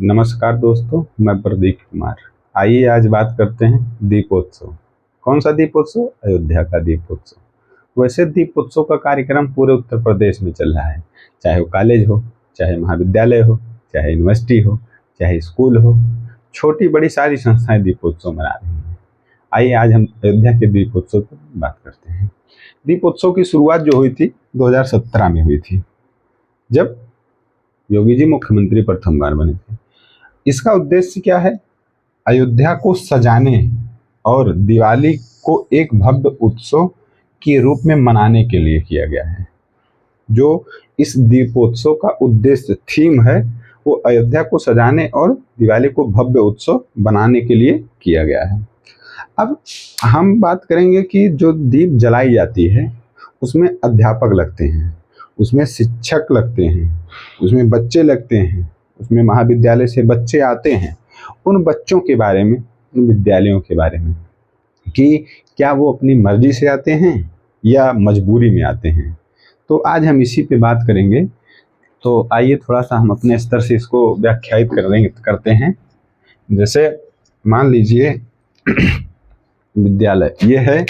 नमस्कार दोस्तों, मैं प्रदीप कुमार। आइए आज बात करते हैं दीपोत्सव। कौन सा दीपोत्सव? अयोध्या का दीपोत्सव। वैसे दीपोत्सव का कार्यक्रम पूरे उत्तर प्रदेश में चल रहा है, चाहे वो कॉलेज हो, चाहे महाविद्यालय हो, चाहे यूनिवर्सिटी हो, चाहे स्कूल हो, छोटी बड़ी सारी संस्थाएं दीपोत्सव मना रही हैं। आइए आज हम अयोध्या के दीपोत्सव की बात करते हैं। दीपोत्सव की शुरुआत जो हुई थी 2017 में हुई थी, जब योगी जी मुख्यमंत्री प्रथम बार बने थे। इसका उद्देश्य क्या है? अयोध्या को सजाने और दिवाली को एक भव्य उत्सव के रूप में मनाने के लिए किया गया है। जो इस दीपोत्सव का उद्देश्य थीम है, वो अयोध्या को सजाने और दिवाली को भव्य उत्सव बनाने के लिए किया गया है। अब हम बात करेंगे कि जो दीप जलाई जाती है उसमें अध्यापक लगते हैं, उसमें शिक्षक लगते हैं, उसमें बच्चे लगते हैं, उसमें महाविद्यालय से बच्चे आते हैं। उन बच्चों के बारे में, उन विद्यालयों के बारे में कि क्या वो अपनी मर्जी से आते हैं या मजबूरी में आते हैं, तो आज हम इसी पे बात करेंगे। तो आइए थोड़ा सा हम अपने स्तर से इसको व्याख्यायित करते हैं। जैसे मान लीजिए विद्यालय, ये है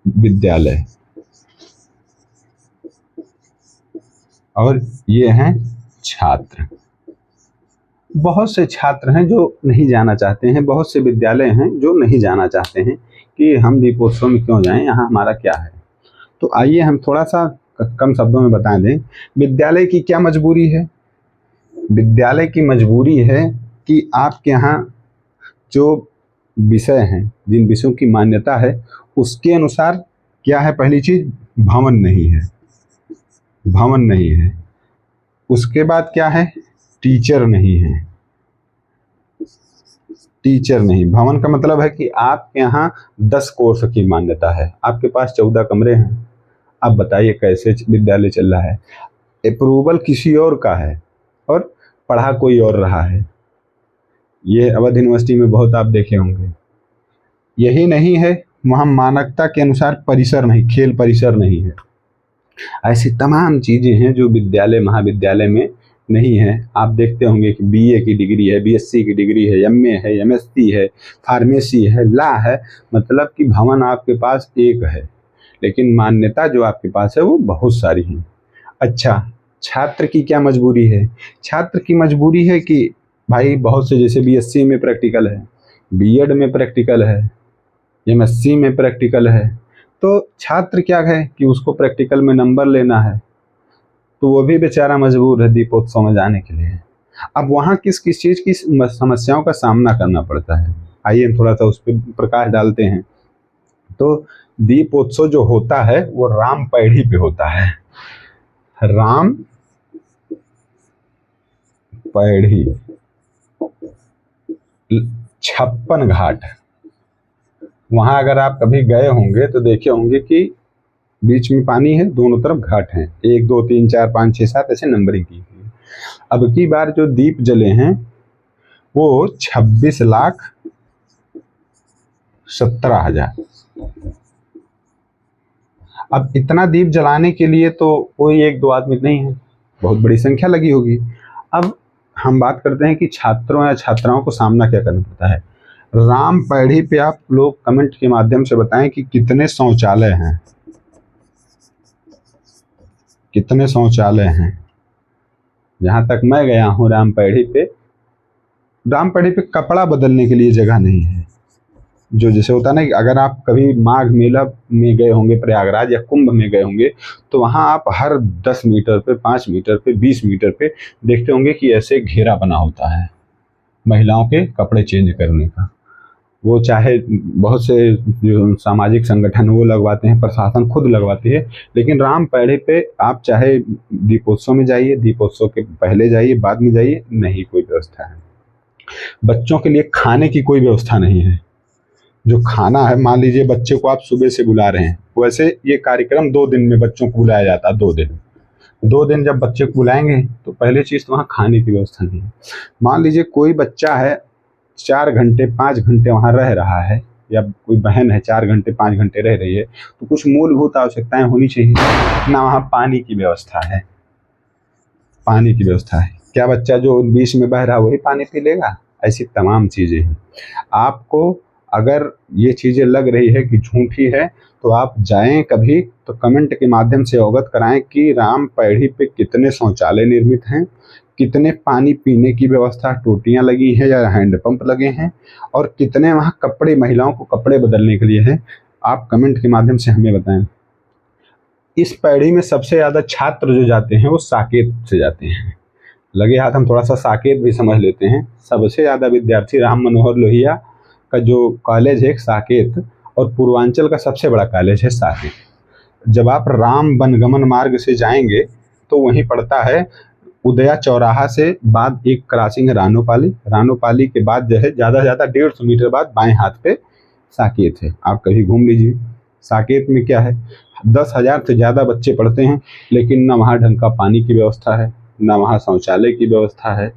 विद्यालय और ये हैं छात्र। बहुत से छात्र हैं जो नहीं जाना चाहते हैं, बहुत से विद्यालय हैं जो नहीं जाना चाहते हैं कि हम दीपोत्सव में क्यों जाएं, यहाँ हमारा क्या है। तो आइए हम थोड़ा सा कम शब्दों में बता दें, विद्यालय की क्या मजबूरी है। विद्यालय की मजबूरी है कि आपके यहाँ जो विषय हैं, जिन विषयों की मान्यता है, उसके अनुसार क्या है? पहली चीज, भवन नहीं है, भवन नहीं है। उसके बाद क्या है? टीचर नहीं है, टीचर नहीं। भवन का मतलब है कि आपके यहाँ 10 कोर्स की मान्यता है, आपके पास 14 कमरे हैं। अब बताइए कैसे विद्यालय चल रहा है? अप्रूवल किसी और का है और पढ़ा कोई और रहा है। ये अवध यूनिवर्सिटी में बहुत आप देखे होंगे। यही नहीं है, वहाँ मानकता के अनुसार परिसर नहीं, खेल परिसर नहीं है। ऐसी तमाम चीज़ें हैं जो विद्यालय महाविद्यालय में नहीं है। आप देखते होंगे कि बीए की डिग्री है, बीएससी की डिग्री है, एमए है, एमएससी है, फार्मेसी है, लॉ है। मतलब कि भवन आपके पास एक है, लेकिन मान्यता जो आपके पास है वो बहुत सारी हैं। अच्छा, छात्र की क्या मजबूरी है? छात्र की मजबूरी है कि भाई बहुत से, जैसे बीएससी में प्रैक्टिकल है, बीएड में प्रैक्टिकल है, एमएससी में प्रैक्टिकल है। तो छात्र क्या है कि उसको प्रैक्टिकल में नंबर लेना है, तो वो भी बेचारा मजबूर है दीपोत्सव में जाने के लिए। अब वहाँ किस किस चीज़ की समस्याओं का सामना करना पड़ता है, आइए हम थोड़ा सा उस पर प्रकाश डालते हैं। तो दीपोत्सव जो होता है वो राम पैढ़ी पे होता है। राम पैढ़ी, 56 घाट। वहाँ अगर आप कभी गए होंगे तो देखे होंगे कि बीच में पानी है, दोनों तरफ घाट हैं, 1 2 3 4 5 6 7 ऐसे नंबरिंग की हुई। अब की बार जो दीप जले हैं वो 26,17,000। अब इतना दीप जलाने के लिए तो कोई 1 2 आदमी नहीं है, बहुत बड़ी संख्या लगी होगी। अब हम बात करते हैं कि छात्रों या छात्राओं को सामना क्या करना पड़ता है। राम पैढ़ी पे आप लोग कमेंट के माध्यम से बताएं कि कितने शौचालय हैं, कितने शौचालय हैं। जहाँ तक मैं गया हूँ राम पैढ़ी पे कपड़ा बदलने के लिए जगह नहीं है। जो जैसे होता ना कि अगर आप कभी माघ मेला में गए होंगे, प्रयागराज या कुंभ में गए होंगे, तो वहाँ आप हर 10 मीटर पे, 5 मीटर पे, 20 मीटर पे देखते होंगे कि ऐसे घेरा बना होता है महिलाओं के कपड़े चेंज करने का। वो चाहे बहुत से जो सामाजिक संगठन वो लगवाते हैं, प्रशासन खुद लगवाती है, लेकिन राम पैढ़ी पे आप चाहे दीपोत्सव में जाइए, दीपोत्सव के पहले जाइए, बाद में जाइए, नहीं कोई व्यवस्था है। बच्चों के लिए खाने की कोई व्यवस्था नहीं है। जो खाना है, मान लीजिए बच्चे को आप सुबह से बुला रहे हैं, वैसे ये कार्यक्रम 2 दिन में बच्चों को बुलाया जाता है। 2 दिन जब बच्चे को बुलाएंगे तो पहले चीज़ तो वहाँ खाने की व्यवस्था नहीं है। मान लीजिए कोई बच्चा है 4 घंटे 5 घंटे वहाँ रह रहा है, या कोई बहन है 4 घंटे 5 घंटे रह रही है, तो कुछ मूलभूत आवश्यकताएं होनी चाहिए ना। वहाँ पानी की व्यवस्था है, पानी की व्यवस्था है, क्या बच्चा जो बीच में बह रहा है वही पानी पी लेगा? ऐसी तमाम चीज़ें हैं। आपको अगर ये चीज़ें लग रही है कि झूठी है, तो आप जाएं कभी तो कमेंट के माध्यम से अवगत कराएं कि राम पैड़ी पे कितने शौचालय निर्मित हैं, कितने पानी पीने की व्यवस्था, टोटियाँ लगी हैं या हैंडपंप लगे हैं, और कितने वहाँ कपड़े, महिलाओं को कपड़े बदलने के लिए हैं। आप कमेंट के माध्यम से हमें बताएं। इस पैड़ी में सबसे ज़्यादा छात्र जो जाते हैं वो साकेत से जाते हैं। लगे हाथ हम थोड़ा सा साकेत भी समझ लेते हैं। सबसे ज़्यादा विद्यार्थी राम मनोहर लोहिया का जो कॉलेज है साकेत, और पूर्वांचल का सबसे बड़ा कॉलेज है साकेत। जब आप राम वनगमन मार्ग से जाएंगे तो वहीं पड़ता है उदया चौराहा से बाद एक क्रॉसिंग है रानोपाली। रानोपाली के बाद जो है ज़्यादा से ज़्यादा 150 मीटर बाद बाएं हाथ पे साकेत है। आप कभी घूम लीजिए। साकेत में क्या है, 10,000 से ज़्यादा बच्चे पढ़ते हैं, लेकिन ना वहाँ ढंग का पानी की व्यवस्था है, ना वहाँ शौचालय की व्यवस्था है।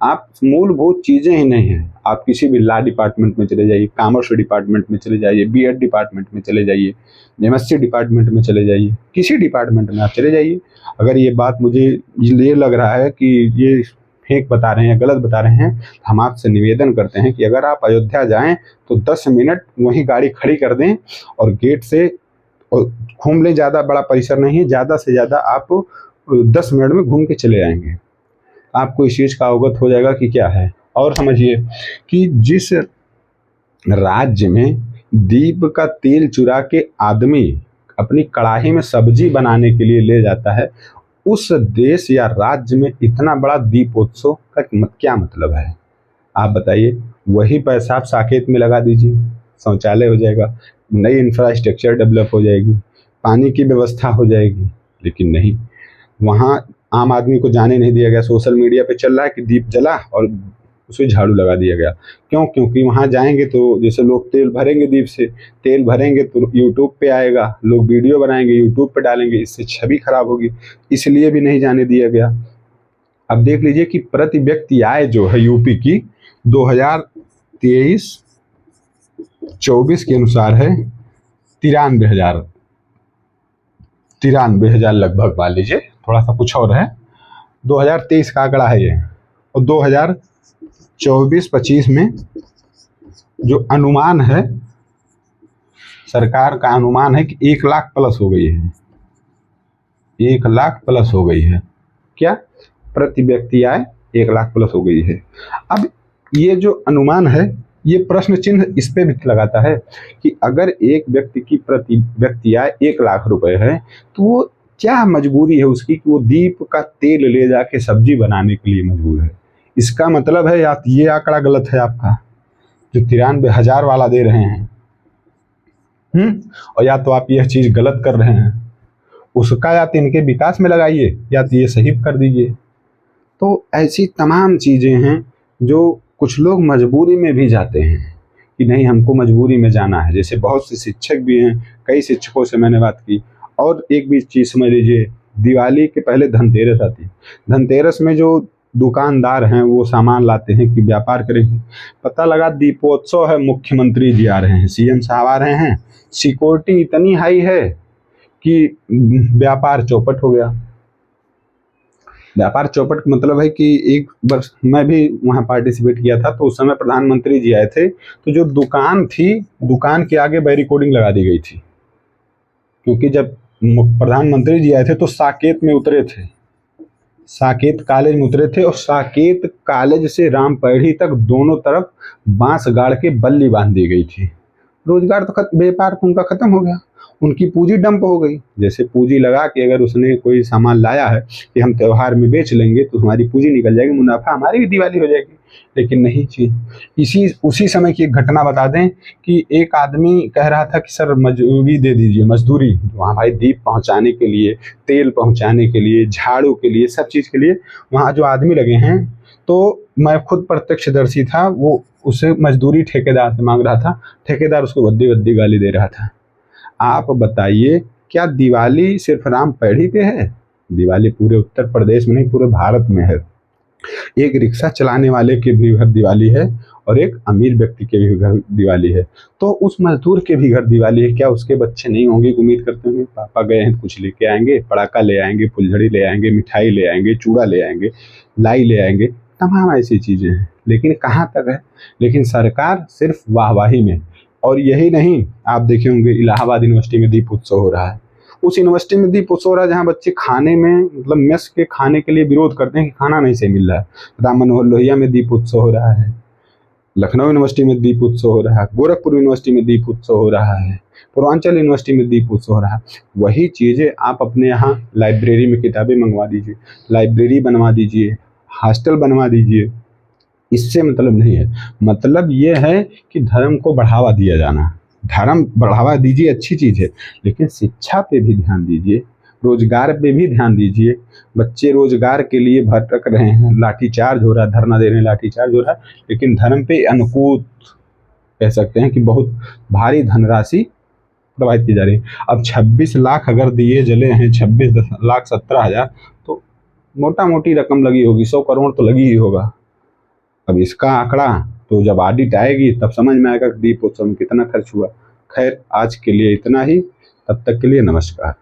आप मूलभूत चीज़ें ही नहीं हैं। आप किसी भी लॉ डिपार्टमेंट में चले जाइए, कॉमर्स डिपार्टमेंट में चले जाइए, बीएड डिपार्टमेंट में चले जाइए, एमएससी डिपार्टमेंट में चले जाइए, किसी डिपार्टमेंट में आप चले जाइए। अगर ये बात मुझे ये लग रहा है कि ये फेक बता रहे हैं, गलत बता रहे हैं, तो हम आपसे निवेदन करते हैं कि अगर आप अयोध्या जाएं तो 10 मिनट वहीं गाड़ी खड़ी कर दें और गेट से और घूम लें। ज़्यादा बड़ा परिसर नहीं है, ज़्यादा से ज़्यादा आप 10 मिनट में घूम के चले आएंगे। आपको इस चीज़ का अवगत हो जाएगा कि क्या है। और समझिए कि जिस राज्य में दीप का तेल चुरा के आदमी अपनी कड़ाही में सब्जी बनाने के लिए ले जाता है, उस देश या राज्य में इतना बड़ा दीपोत्सव का क्या मतलब है? आप बताइए। वही पैसा आप साकेत में लगा दीजिए, शौचालय हो जाएगा, नई इंफ्रास्ट्रक्चर डेवलप हो जाएगी, पानी की व्यवस्था हो जाएगी। लेकिन नहीं, वहाँ आम आदमी को जाने नहीं दिया गया। सोशल मीडिया पे चल रहा है कि दीप जला और उसे झाड़ू लगा दिया गया। क्यों? क्योंकि वहाँ जाएंगे तो जैसे लोग तेल भरेंगे, दीप से तेल भरेंगे तो यूट्यूब पे आएगा, लोग वीडियो बनाएंगे, यूट्यूब पे डालेंगे, इससे छवि खराब होगी, इसलिए भी नहीं जाने दिया गया। अब देख लीजिए कि प्रति व्यक्ति आय जो है यूपी की 2023-24 के अनुसार है 93,000 लगभग, मान लीजिए, थोड़ा सा कुछ और है। 2023 का आंकड़ा है ये, और 2024-25 में जो अनुमान है, सरकार का अनुमान है कि 1 लाख प्लस हो गई है। 1 लाख प्लस हो गई है। क्या? प्रति व्यक्ति आय 1 लाख प्लस हो गई है। अब ये जो अनुमान है, ये प्रश्न चिन्ह इस पे भी लगाता है कि अगर एक व्यक्ति की प्रति व्यक्ति आय 1 लाख रुपए है, तो वो क्या मजबूरी है उसकी कि वो दीप का तेल ले जाके सब्जी बनाने के लिए मजबूर है? इसका मतलब है या ये आंकड़ा गलत है आपका, जो 93,000 वाला दे रहे हैं, और या तो आप यह चीज गलत कर रहे हैं, उसका या तो इनके विकास में लगाइए या तो ये सही कर दीजिए। तो ऐसी तमाम चीजें हैं जो कुछ लोग मजबूरी में भी जाते हैं कि नहीं, हमको मजबूरी में जाना है। जैसे बहुत से शिक्षक भी हैं, कई शिक्षकों से मैंने बात की। और एक भी चीज़ समझ लीजिए, दिवाली के पहले धनतेरस आती है। धनतेरस में जो दुकानदार हैं वो सामान लाते हैं कि व्यापार करेंगे, पता लगा दीपोत्सव है, मुख्यमंत्री जी आ रहे हैं, सीएम साहब आ रहे हैं, सिक्योरिटी इतनी हाई है कि व्यापार चौपट हो गया। व्यापार चौपट का मतलब है कि एक वर्ष मैं भी वहाँ पार्टिसिपेट किया था, तो उस समय प्रधानमंत्री जी आए थे, तो जो दुकान थी, दुकान के आगे बैरिकोडिंग लगा दी गई थी। क्योंकि जब प्रधानमंत्री जी आए थे तो साकेत में उतरे थे, साकेत कॉलेज में उतरे थे, और साकेत कॉलेज से रामपैड़ी तक दोनों तरफ बांस गाड़ के बल्ली बांध दी गई थी। रोजगार तो व्यापार तो उनका खत्म हो गया, उनकी पूंजी डंप हो गई। जैसे पूंजी लगा के अगर उसने कोई सामान लाया है कि हम त्यौहार में बेच लेंगे तो हमारी पूंजी निकल जाएगी, मुनाफा, हमारी भी दिवाली हो जाएगी। लेकिन नहीं चीज। उसी समय की एक घटना बता दें कि एक आदमी कह रहा था कि सर मजदूरी दे दीजिए, मजदूरी वहाँ भाई दीप पहुँचाने के लिए, तेल पहुँचाने के लिए, झाड़ू के लिए, सब चीज़ के लिए वहाँ जो आदमी लगे हैं, तो मैं खुद प्रत्यक्षदर्शी था, वो उसे मजदूरी ठेकेदार से मांग रहा था, ठेकेदार उसको भद्दी भद्दी गाली दे रहा था। आप बताइए, क्या दिवाली सिर्फ रामपैड़ी पे है? दिवाली पूरे उत्तर प्रदेश में नहीं, पूरे भारत में है। एक रिक्शा चलाने वाले की भी दिवाली है, और एक अमीर व्यक्ति के भी घर दिवाली है। तो उस मजदूर के भी घर दिवाली है, क्या उसके बच्चे नहीं होंगे? उम्मीद करते होंगे पापा गए हैं तो कुछ लेके आएंगे, पटाखा ले आएंगे, फुलझड़ी ले आएंगे, मिठाई ले आएंगे, चूड़ा ले आएंगे, लाई ले आएंगे, तमाम ऐसी चीज़ें हैं। लेकिन कहाँ तक है? लेकिन सरकार सिर्फ वाहवाही में। और यही नहीं, आप देखे होंगे इलाहाबाद यूनिवर्सिटी में दीप उत्सव हो रहा है। उस यूनिवर्सिटी में दीप उत्सव हो रहा है जहाँ बच्चे खाने में, मतलब मेस के खाने के लिए विरोध करते हैं कि खाना नहीं सही मिल रहा है। राम मनोहर लोहिया में दीप उत्सव हो रहा है, लखनऊ यूनिवर्सिटी में दीप उत्सव हो रहा है, गोरखपुर यूनिवर्सिटी में दीप उत्सव हो रहा है, पूर्वांचल यूनिवर्सिटी में दीप उत्सव हो रहा है। वही चीज़ें आप अपने यहाँ लाइब्रेरी में किताबें मंगवा दीजिए, लाइब्रेरी बनवा दीजिए, हॉस्टल बनवा दीजिए। इससे मतलब नहीं है। मतलब ये है कि धर्म को बढ़ावा दिया जाना। धर्म बढ़ावा दीजिए, अच्छी चीज़ है, लेकिन शिक्षा पे भी ध्यान दीजिए, रोजगार पे भी ध्यान दीजिए। बच्चे रोजगार के लिए भटक रहे हैं, लाठीचार्ज हो रहा है, धरना दे रहे हैं, लाठीचार्ज हो रहा है, लेकिन धर्म पे अनुकूल कह सकते हैं कि बहुत भारी धनराशि प्रवाहित की जा रही है। अब 26 लाख अगर दिए जले हैं, 26,17,000, तो मोटा मोटी रकम लगी होगी, 100 करोड़ तो लगी ही होगा। अब इसका आंकड़ा तो जब ऑडिट आएगी तब समझ में आएगा कि दीप उत्सव में कितना खर्च हुआ। खैर, आज के लिए इतना ही। तब तक के लिए नमस्कार।